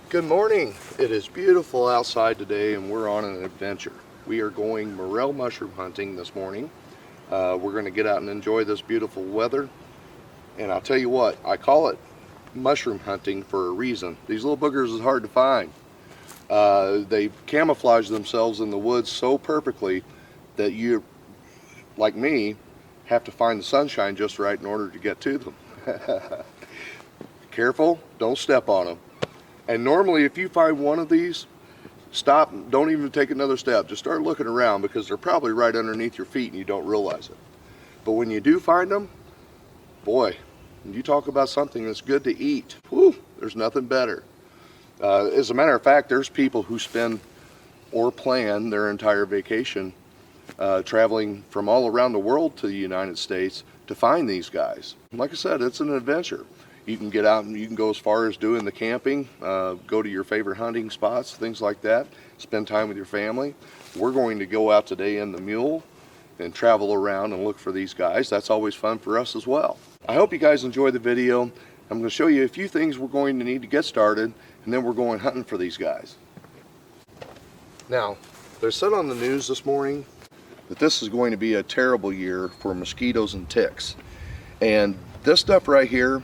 Good morning. It is beautiful outside today and we're on an adventure. We are going morel mushroom hunting this morning. We're going to get out and enjoy this beautiful weather. And I'll tell you what, I call it mushroom hunting for a reason. These little boogers is hard to find. They camouflage themselves in the woods so perfectly that you, like me, have to find the sunshine just right in order to get to them. Careful, don't step on them. And normally if you find one of these, stop, don't even take another step. Just start looking around because they're probably right underneath your feet and you don't realize it. But when you do find them, boy, you talk about something that's good to eat. Whew, there's nothing better. As a matter of fact, there's people who spend or plan their entire vacation traveling from all around the world to the United States to find these guys. Like I said, it's an adventure. You can get out and you can go as far as doing the camping, go to your favorite hunting spots, things like that, spend time with your family. We're going to go out today in the Mule and travel around and look for these guys. That's always fun for us as well. I hope you guys enjoy the video. I'm going to show you a few things we're going to need to get started, and then we're going hunting for these guys. Now, they said on the news this morning that this is going to be a terrible year for mosquitoes and ticks. And this stuff right here,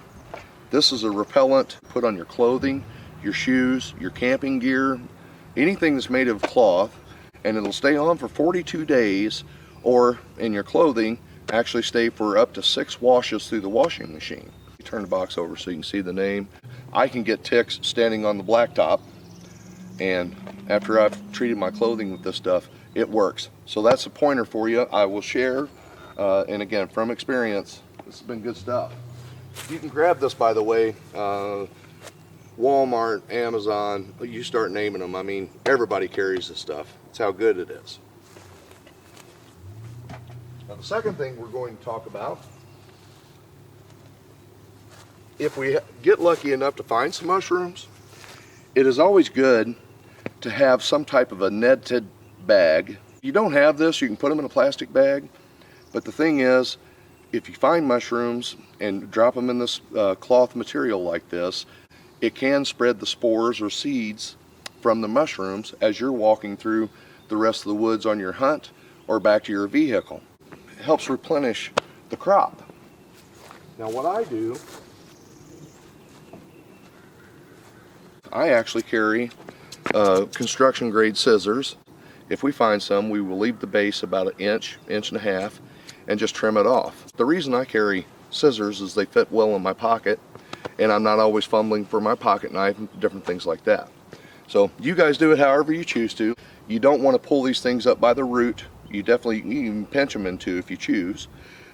this is a repellent put on your clothing, your shoes, your camping gear, anything that's made of cloth, and it'll stay on for 42 days, or in your clothing, actually stay for up to 6 washes through the washing machine. You turn the box over so you can see the name. I can get ticks standing on the blacktop, and after I've treated my clothing with this stuff, it works. So that's a pointer for you. I will share, and again, from experience, this has been good stuff. You can grab this, by the way, Walmart, Amazon, you start naming them. I mean, everybody carries this stuff. That's how good it is. Now, the second thing we're going to talk about, if we get lucky enough to find some mushrooms, it is always good to have some type of a netted bag. If you don't have this, you can put them in a plastic bag, but the thing is, if you find mushrooms and drop them in this cloth material like this, it can spread the spores or seeds from the mushrooms as you're walking through the rest of the woods on your hunt or back to your vehicle. It helps replenish the crop. Now what I do, I actually carry construction grade scissors. If we find some, we will leave the base about an inch, inch and a half, and just trim it off. The reason I carry scissors is they fit well in my pocket, and I'm not always fumbling for my pocket knife and different things like that. So you guys do it however you choose to. You don't want to pull these things up by the root. You can pinch them in two if you choose,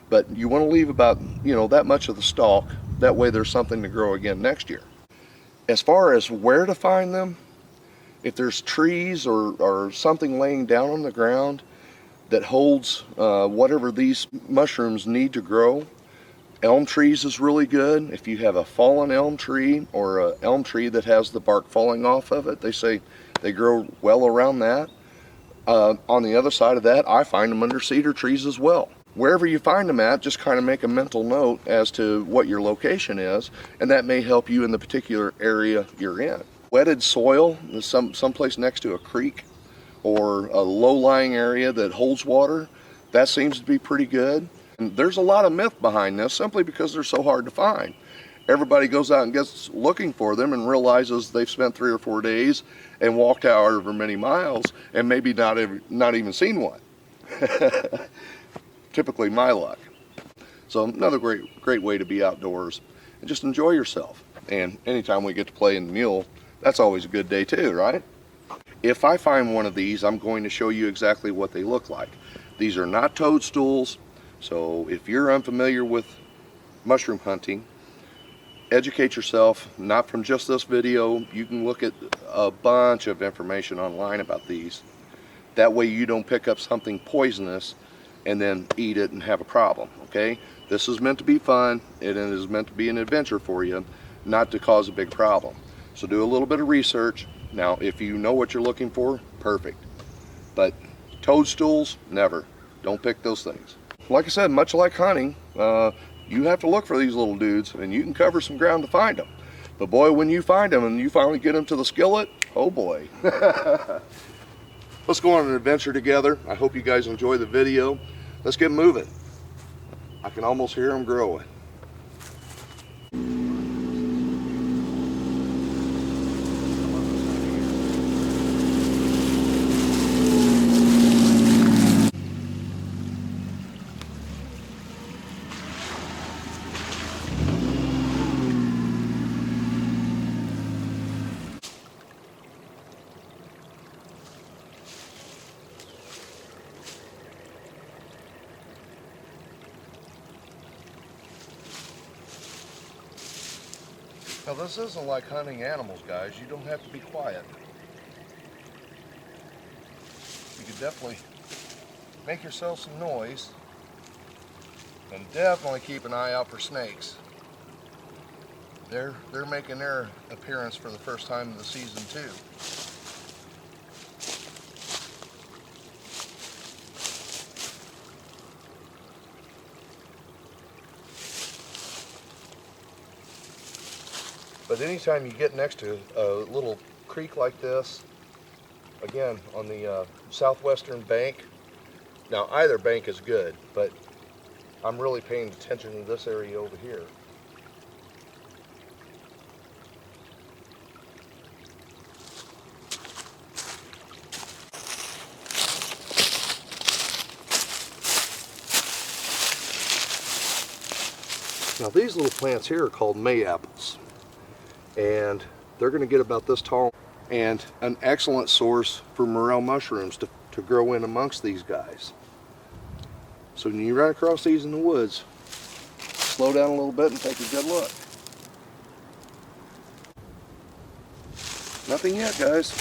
but you want to leave about, that much of the stalk. That way there's something to grow again next year. As far as where to find them, if there's trees or something laying down on the ground that holds whatever these mushrooms need to grow, elm trees is really good. If you have a fallen elm tree or an elm tree that has the bark falling off of it, they say they grow well around that. On the other side of that, I find them under cedar trees as well. Wherever you find them at, just kind of make a mental note as to what your location is, and that may help you in the particular area you're in. Wetted soil, someplace next to a creek or a low-lying area that holds water, that seems to be pretty good. And there's a lot of myth behind this simply because they're so hard to find. Everybody goes out and gets looking for them and realizes they've spent 3 or 4 days and walked however many miles and maybe not even seen one. Typically my luck. So another great way to be outdoors and just enjoy yourself. And anytime we get to play in the Mule, that's always a good day too, right? If I find one of these, I'm going to show you exactly what they look like. These are not toadstools, so if you're unfamiliar with mushroom hunting, educate yourself, not from just this video. You can look at a bunch of information online about these. That way you don't pick up something poisonous and then eat it and have a problem, okay? This is meant to be fun, and it is meant to be an adventure for you, not to cause a big problem. So do a little bit of research. Now, if you know what you're looking for, perfect. But toadstools, never. Don't pick those things. Like I said, much like hunting, you have to look for these little dudes, and you can cover some ground to find them. But boy, when you find them and you finally get them to the skillet, oh boy. Let's go on an adventure together. I hope you guys enjoy the video. Let's get moving. I can almost hear them growing. Now this isn't like hunting animals, guys. You don't have to be quiet. You can definitely make yourself some noise, and definitely keep an eye out for snakes. They're making their appearance for the first time of the season too. But anytime you get next to a little creek like this, again, on the southwestern bank, now either bank is good, but I'm really paying attention to this area over here. Now these little plants here are called May apples, and they're going to get about this tall, and an excellent source for morel mushrooms to grow in amongst these guys. So when you run across these in the woods, slow down a little bit and take a good look. Nothing yet, guys.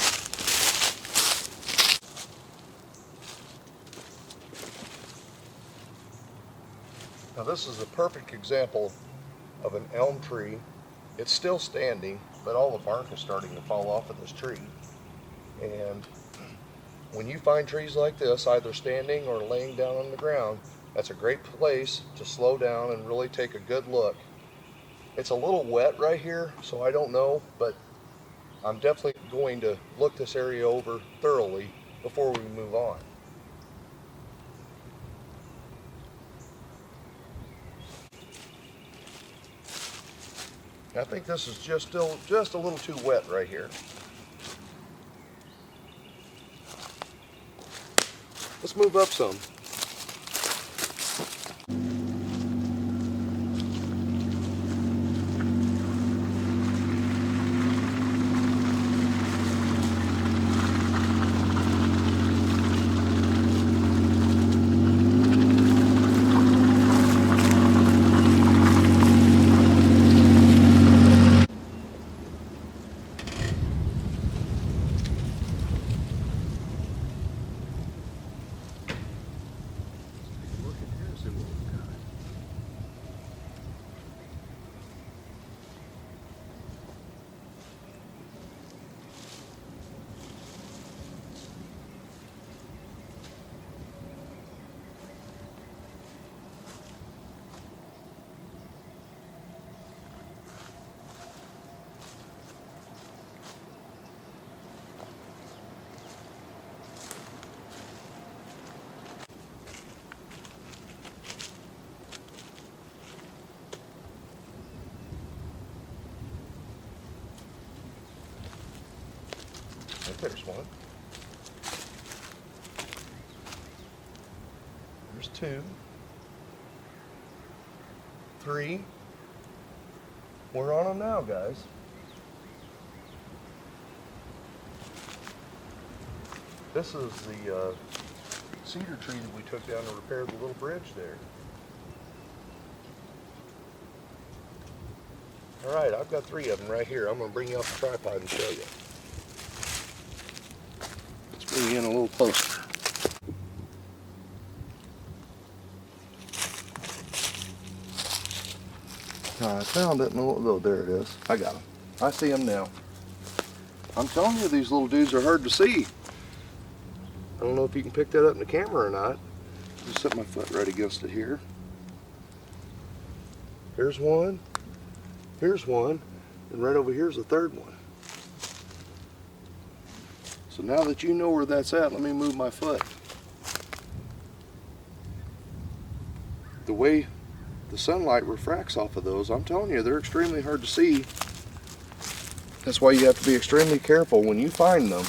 Now this is a perfect example of an elm tree. It's still standing, but all the bark is starting to fall off of this tree. And when you find trees like this, either standing or laying down on the ground, that's a great place to slow down and really take a good look. It's a little wet right here, so I don't know, but I'm definitely going to look this area over thoroughly before we move on. I think this is just a little too wet right here. Let's move up some. There's one. There's two. 3. We're on them now, guys. This is the cedar tree that we took down to repair the little bridge there. All right, I've got 3 of them right here. I'm going to bring you off the tripod and show you. Bring you in a little closer. I found it. Oh, there it is. I got them. I see them now. I'm telling you, these little dudes are hard to see. I don't know if you can pick that up in the camera or not. Just set my foot right against it here. Here's one. Here's one. And right over here is the third one. So now that you know where that's at, let me move my foot. The way the sunlight refracts off of those, I'm telling you, they're extremely hard to see. That's why you have to be extremely careful when you find them.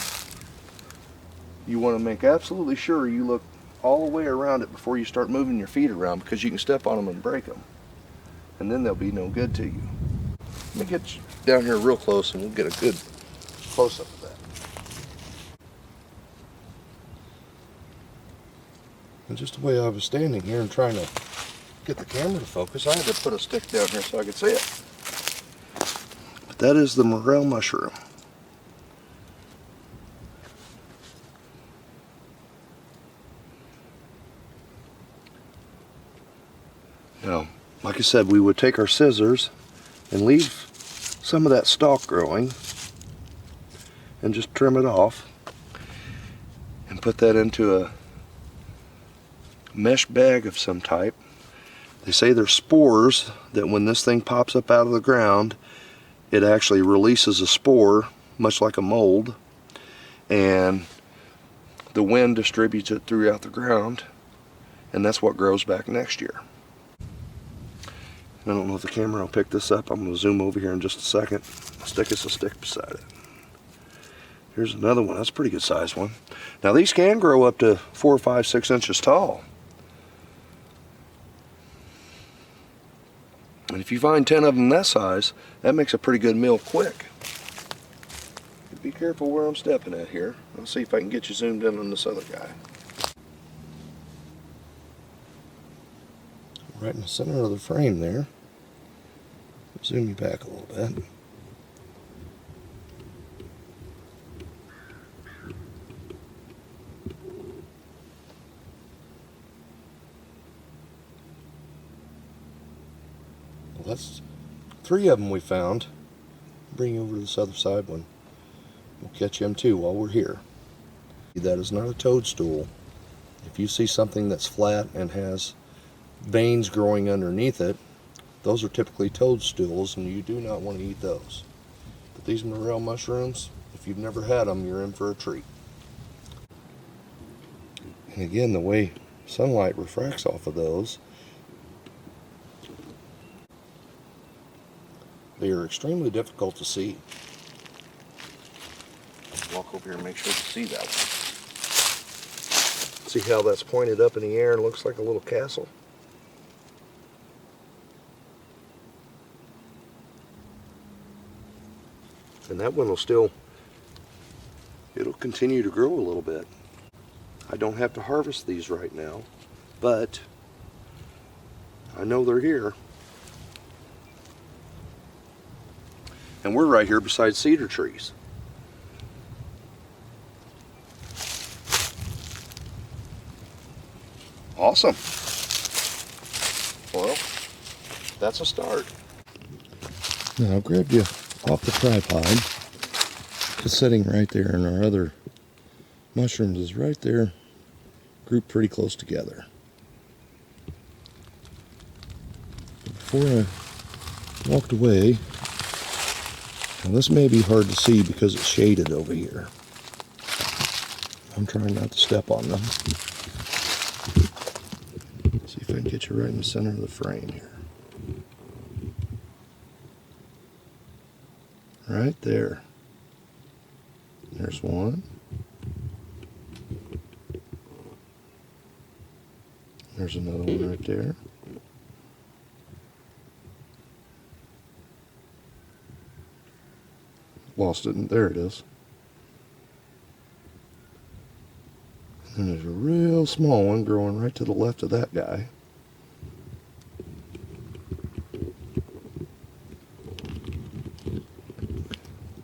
You want to make absolutely sure you look all the way around it before you start moving your feet around, because you can step on them and break them. And then they'll be no good to you. Let me get you down here real close and we'll get a good close-up of that. And just the way I was standing here and trying to get the camera to focus, I had to put a stick down here so I could see it. But that is the Morel mushroom. Now, like I said, we would take our scissors and leave some of that stalk growing and just trim it off and put that into a mesh bag of some type. They say there's spores that when this thing pops up out of the ground, it actually releases a spore, much like a mold, and the wind distributes it throughout the ground, and that's what grows back next year. I don't know if the camera will pick this up. I'm going to zoom over here in just a second. Stick us a stick beside it. Here's another one. That's a pretty good sized one. Now these can grow up to 4, 5, 6 inches tall. And if you find 10 of them that size, that makes a pretty good meal quick. Be careful where I'm stepping at here. I'll see if I can get you zoomed in on this other guy. Right in the center of the frame there. Zoom you back a little bit. Well, that's 3 of them we found. Bring you over to this other side one. We'll catch him too while we're here. That is not a toadstool. If you see something that's flat and has veins growing underneath it, those are typically toadstools, and you do not want to eat those. But these Morel mushrooms, if you've never had them, you're in for a treat. And again, the way sunlight refracts off of those, they are extremely difficult to see. Walk over here and make sure you see that one. See how that's pointed up in the air and looks like a little castle? And that one will still, it'll continue to grow a little bit. I don't have to harvest these right now, but I know they're here. And we're right here beside cedar trees. Awesome. Well, that's a start. Now I'll grab you off the tripod. It's sitting right there, and our other mushrooms is right there, grouped pretty close together. Before I walked away, now this may be hard to see because it's shaded over here. I'm trying not to step on them. See if I can get you right in the center of the frame here. Right there. There's one. There's another one right there. Lost it, and there it is. And there's a real small one growing right to the left of that guy.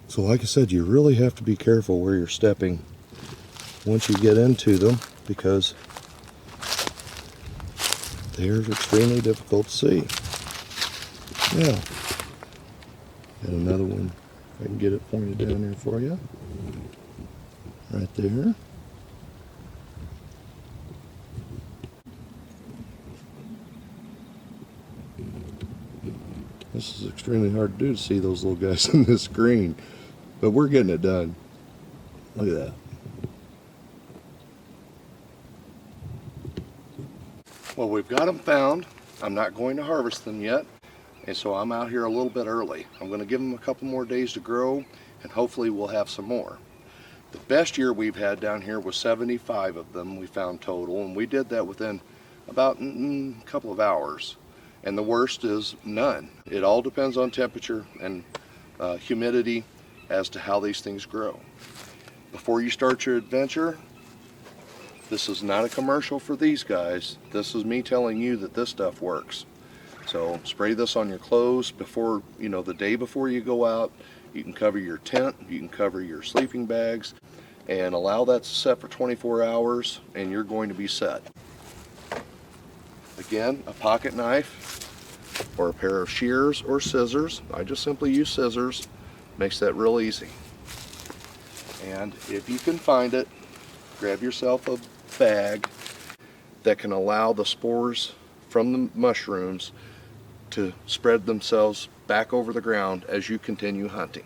So like I said, you really have to be careful where you're stepping once you get into them, because they're extremely difficult to see. Now, got another one. If I can get it pointed down here for you. Right there. This is extremely hard to do, to see those little guys in this screen, but we're getting it done. Look at that. Well, we've got them found. I'm not going to harvest them yet, and so I'm out here a little bit early. I'm going to give them a couple more days to grow, and hopefully we'll have some more. The best year we've had down here was 75 of them we found total, and we did that within about a couple of hours. And the worst is none. It all depends on temperature and humidity as to how these things grow. Before you start your adventure, this is not a commercial for these guys. This is me telling you that this stuff works. So spray this on your clothes before, the day before you go out. You can cover your tent, you can cover your sleeping bags, and allow that to set for 24 hours, and you're going to be set. Again, a pocket knife or a pair of shears or scissors. I just simply use scissors. Makes that real easy. And if you can find it, grab yourself a bag that can allow the spores from the mushrooms to spread themselves back over the ground as you continue hunting.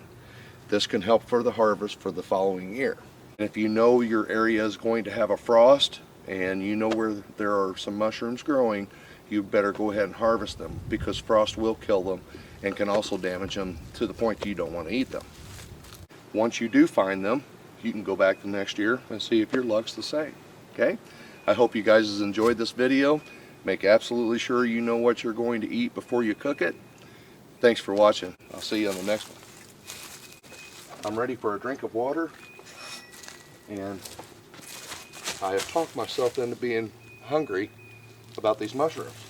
This can help for the harvest for the following year. And if you know your area is going to have a frost and you know where there are some mushrooms growing, you better go ahead and harvest them, because frost will kill them and can also damage them to the point that you don't want to eat them. Once you do find them, you can go back the next year and see if your luck's the same. Okay? I hope you guys enjoyed this video. Make absolutely sure you know what you're going to eat before you cook it. Thanks for watching. I'll see you on the next one. I'm ready for a drink of water, and I have talked myself into being hungry about these mushrooms.